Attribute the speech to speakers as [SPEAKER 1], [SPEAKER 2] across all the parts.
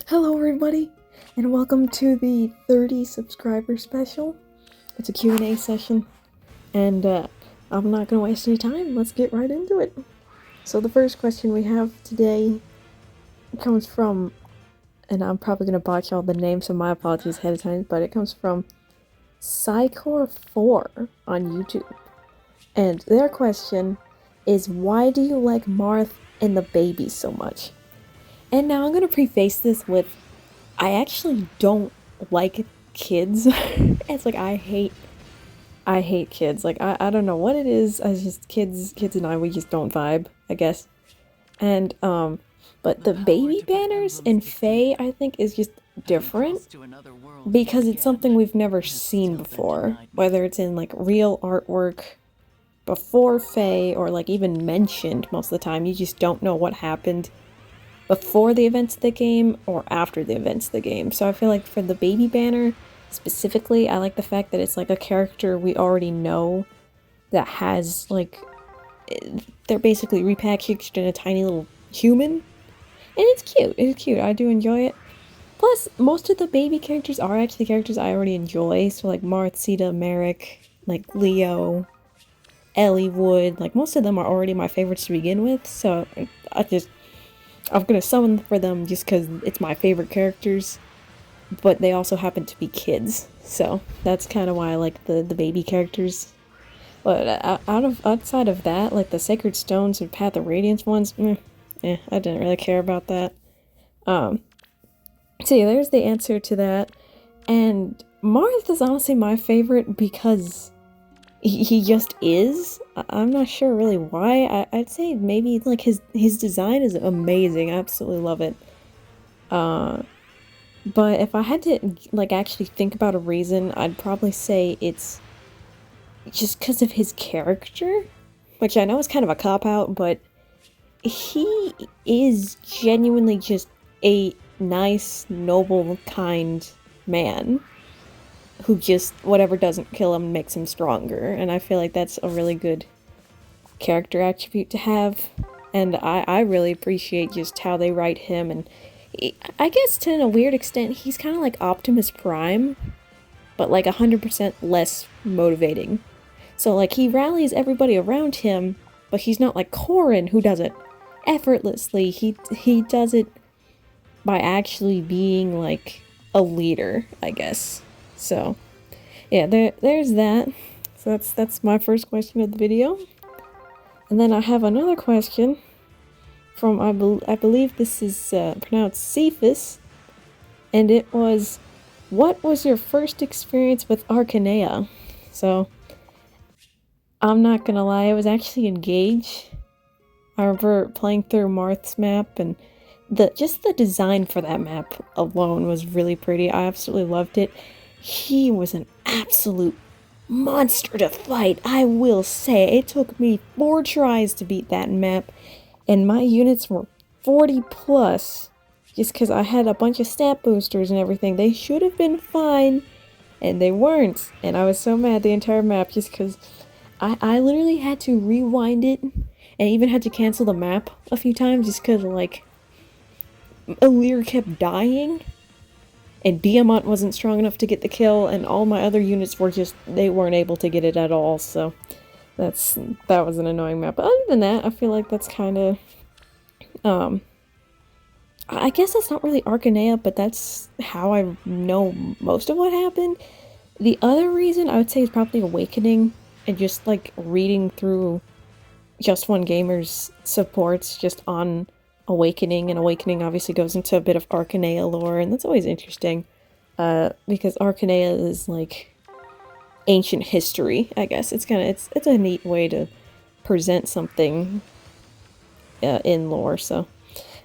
[SPEAKER 1] Hello everybody, and welcome to the 30 subscriber special. It's a Q&A session, and I'm not going to waste any time. Let's get right into it. So the first question we have today comes from, and I'm probably going to botch all the names, so my apologies ahead of time, but it comes from Psycore4 on YouTube. And their question is, why do you like Marth and the baby so much? And now I'm going to preface this with, I actually don't like kids. It's like I hate kids. Like I don't know what it is. I just kids and I, we just don't vibe, I guess. And but the baby banners in Fae I think is just different because it's something we've never seen before. Whether it's in like real artwork before Fae or like even mentioned most of the time, you just don't know what happened before the events of the game or after the events of the game. So I feel like for the baby banner specifically, I like the fact that it's like a character we already know that has like, they're basically repackaged in a tiny little human. And it's cute. It's cute. I do enjoy it. Plus, most of the baby characters are actually characters I already enjoy. So like Marth, Sita, Merrick, like Leo, Eliwood, like most of them are already my favorites to begin with. So I'm gonna summon for them just because it's my favorite characters, but they also happen to be kids, so that's kind of why I like the baby characters. But outside of that, like the Sacred Stones and Path of Radiance ones, I didn't really care about that. So yeah, there's the answer to that. And Marth is honestly my favorite because he just is. I'm not sure really why. I'd say maybe like his design is amazing. I absolutely love it. But if I had to like actually think about a reason, I'd probably say it's just because of his character, which I know is kind of a cop out, but he is genuinely just a nice, noble, kind man who just whatever doesn't kill him makes him stronger, and I feel like that's a really good character attribute to have, and I really appreciate just how they write him, and I guess to a weird extent he's kind of like Optimus Prime, but like 100% less motivating. So like he rallies everybody around him, but he's not like Corrin who does it effortlessly. He does it by actually being like a leader, I guess. So yeah, there's that. So that's my first question of the video. And then I have another question from, I believe this is pronounced Cephas, and it was, what was your first experience with Arcanea? So, I'm not gonna lie, I was actually engaged. I remember playing through Marth's map, and just the design for that map alone was really pretty. I absolutely loved it. He was an absolute monster to fight, I will say. It took me 4 tries to beat that map, and my units were 40 plus, just because I had a bunch of stat boosters and everything. They should have been fine, and they weren't, and I was so mad the entire map just because I literally had to rewind it, and even had to cancel the map a few times just because, like, Alir kept dying, and Behemoth wasn't strong enough to get the kill, and all my other units were just, they weren't able to get it at all, so that was an annoying map. But other than that, I feel like that's kind of, I guess that's not really Arcanea, but that's how I know most of what happened. The other reason I would say is probably Awakening, and just like reading through Just One Gamer's supports just on Awakening, and Awakening obviously goes into a bit of Arcanea lore, and that's always interesting, because Arcanea is like ancient history, I guess. It's a neat way to present something in lore, so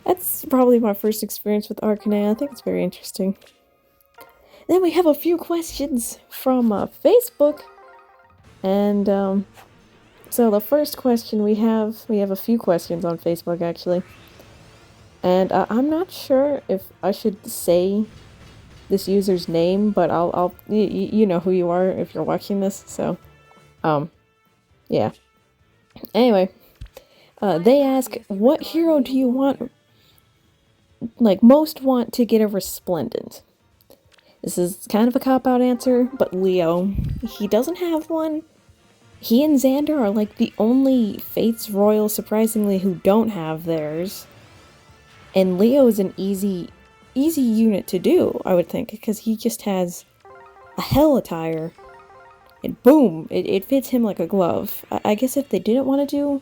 [SPEAKER 1] that's probably my first experience with Arcanea. I think it's very interesting. Then we have a few questions from Facebook, and so the first question we have a few questions on Facebook actually, and I'm not sure if I should say this user's name, but you know who you are if you're watching this, so yeah. Anyway, they ask, what hero do you want like, most want to get a Resplendent. This is kind of a cop-out answer, but Leo, he doesn't have one. He and Xander are like the only Fates Royal, surprisingly, who don't have theirs. And Leo is an easy unit to do, I would think, because he just has a Hell attire. And boom, it fits him like a glove. I guess if they didn't want to do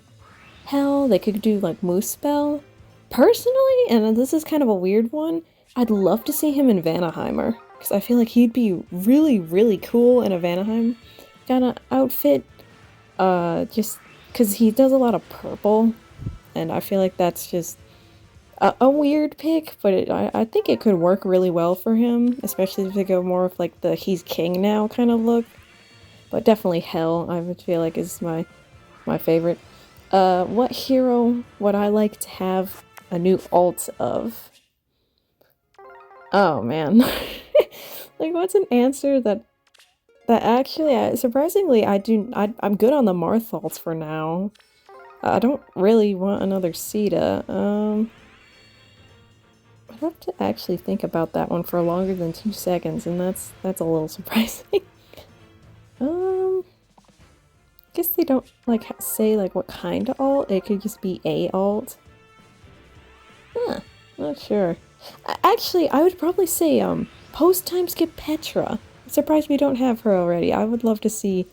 [SPEAKER 1] Hell, they could do like Moose Spell. Personally, and this is kind of a weird one, I'd love to see him in Vanaheimer. Because I feel like he'd be really, really cool in a Vanaheim kind of outfit. Just because he does a lot of purple. And I feel like that's just a weird pick, but I think it could work really well for him. Especially if they go more of like the he's king now kind of look. But definitely Hell, I would feel like is my favorite. What hero would I like to have a new alt of? Oh man. Like, what's an answer that actually, surprisingly, I'm good on the Marth alts for now. I don't really want another Sita. I'd have to actually think about that one for longer than 2 seconds, and that's a little surprising. I guess they don't, like, say, like, what kind of alt. It could just be a alt. Huh, not sure. Actually, I would probably say, post-time skip Petra. I'm surprised we don't have her already. I would love to see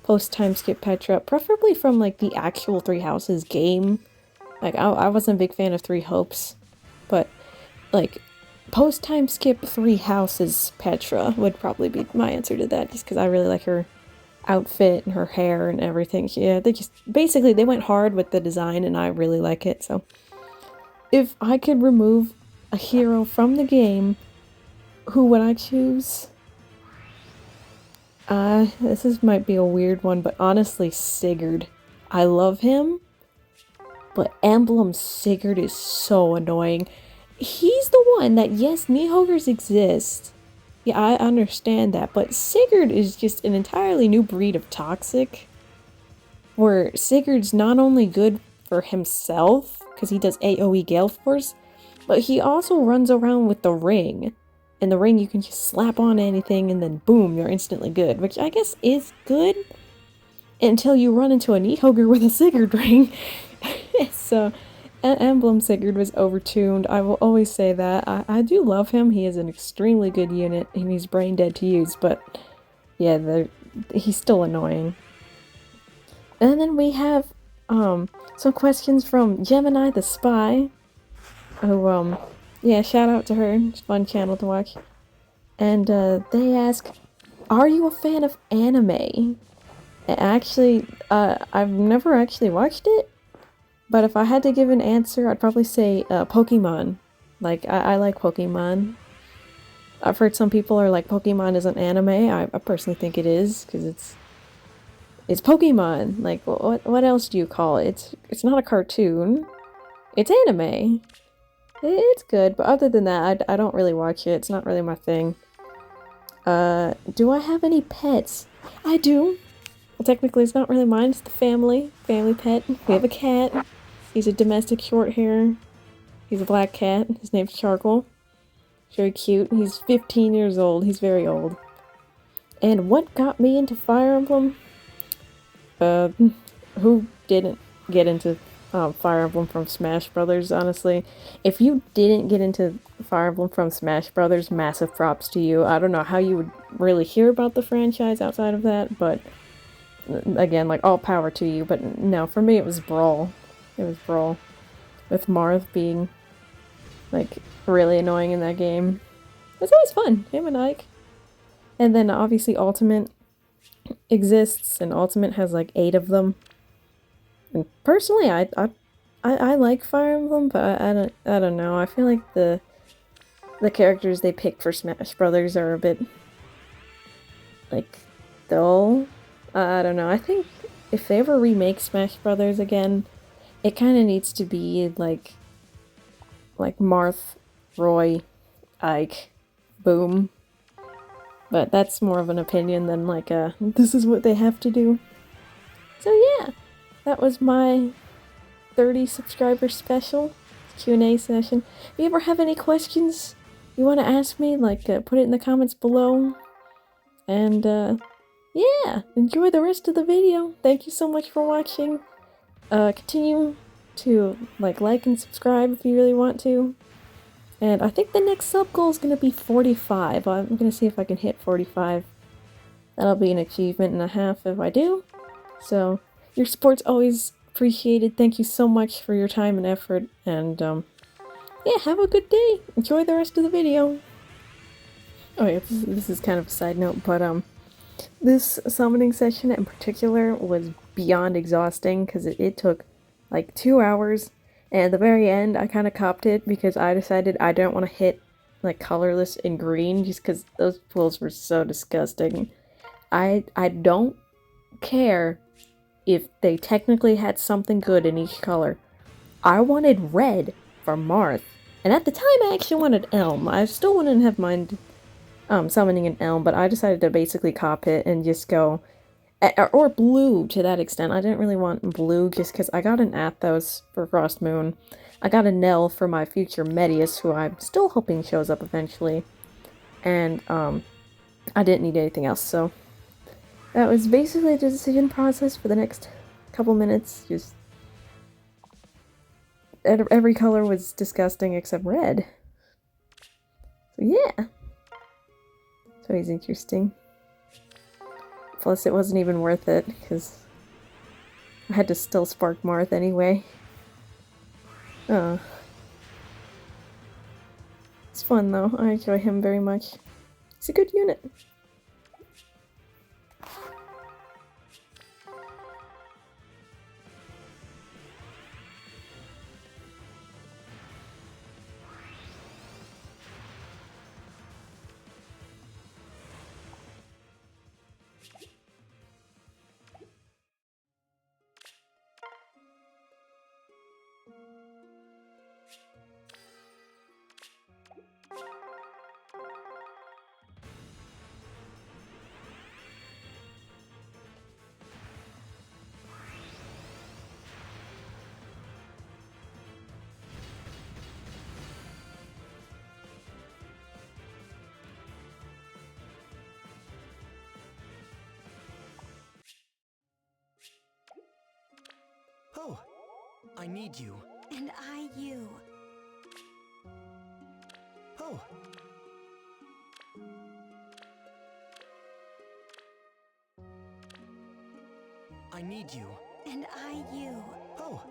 [SPEAKER 1] post-time skip Petra, preferably from, like, the actual Three Houses game. Like, I wasn't a big fan of Three Hopes, but, like, post-time skip Three Houses Petra would probably be my answer to that, just because I really like her outfit and her hair and everything. Yeah, they just, basically, they went hard with the design, and I really like it, so. If I could remove a hero from the game, who would I choose? Might be a weird one, but honestly, Sigurd. I love him, but Emblem Sigurd is so annoying. He's the one that, yes, Nihogers exist. Yeah, I understand that, but Sigurd is just an entirely new breed of toxic, where Sigurd's not only good for himself, because he does AoE Gale Force, but he also runs around with the ring. And the ring you can just slap on anything and then boom, you're instantly good. Which I guess is good until you run into a Nihogre with a Sigurd ring. So, Emblem Sigurd was overtuned. I will always say that. I do love him. He is an extremely good unit and he's brain dead to use. But yeah, he's still annoying. And then we have some questions from Gemini the Spy. Who, yeah, shout out to her. It's a fun channel to watch. And they ask, are you a fan of anime? Actually, I've never actually watched it. But if I had to give an answer, I'd probably say Pokemon. Like, I like Pokemon. I've heard some people are like, Pokemon isn't anime. I personally think it is, because it's Pokemon. Like, what else do you call it? It's not a cartoon. It's anime. It's good, but other than that, I don't really watch it. It's not really my thing. Do I have any pets? I do. Well, technically, it's not really mine. It's the family pet. We have a cat. He's a domestic short hair. He's a black cat. His name's Charcoal. Very cute. He's 15 years old. He's very old. And what got me into Fire Emblem? Who didn't get into Fire Emblem from Smash Brothers, honestly? If you didn't get into Fire Emblem from Smash Brothers, massive props to you. I don't know how you would really hear about the franchise outside of that, but again, like, all power to you. But no, for me it was Brawl. It was Brawl. With Marth being, like, really annoying in that game. It's always fun, him and Ike. And then obviously Ultimate exists, and Ultimate has like 8 of them. And personally, I like Fire Emblem, but I don't know. I feel like the characters they pick for Smash Brothers are a bit, like, dull. I don't know. I think if they ever remake Smash Brothers again, it kind of needs to be like Marth, Roy, Ike, boom. But that's more of an opinion than like this is what they have to do. So yeah, that was my 30 subscriber special. It's Q&A session. If you ever have any questions you want to ask me, like, put it in the comments below. And, yeah, enjoy the rest of the video. Thank you so much for watching. Continue to, like and subscribe if you really want to. And I think the next sub goal is going to be 45. I'm going to see if I can hit 45. That'll be an achievement and a half if I do. So, your support's always appreciated. Thank you so much for your time and effort. And, yeah, have a good day. Enjoy the rest of the video. Oh yeah, this is kind of a side note, but, this summoning session in particular was beyond exhausting because it took like 2 hours, and at the very end I kind of copped it because I decided I don't want to hit like colorless and green just because those pools were so disgusting. I don't care if they technically had something good in each color. I wanted red for Marth, and at the time I actually wanted Elm. I still wouldn't have minded summoning an Elm, but I decided to basically cop it and just go, or blue to that extent. I didn't really want blue just because I got an Athos for Frost Moon. I got a Nell for my future Medius, who I'm still hoping shows up eventually. And, I didn't need anything else, so that was basically the decision process for the next couple minutes. Just every color was disgusting except red. So yeah. So it's interesting. Plus, it wasn't even worth it, because I had to still spark Marth anyway. It's fun, though. I enjoy him very much. He's a good unit.
[SPEAKER 2] Oh, I need you.
[SPEAKER 3] And I you.
[SPEAKER 2] Oh. I need you.
[SPEAKER 3] And I you.
[SPEAKER 2] Oh.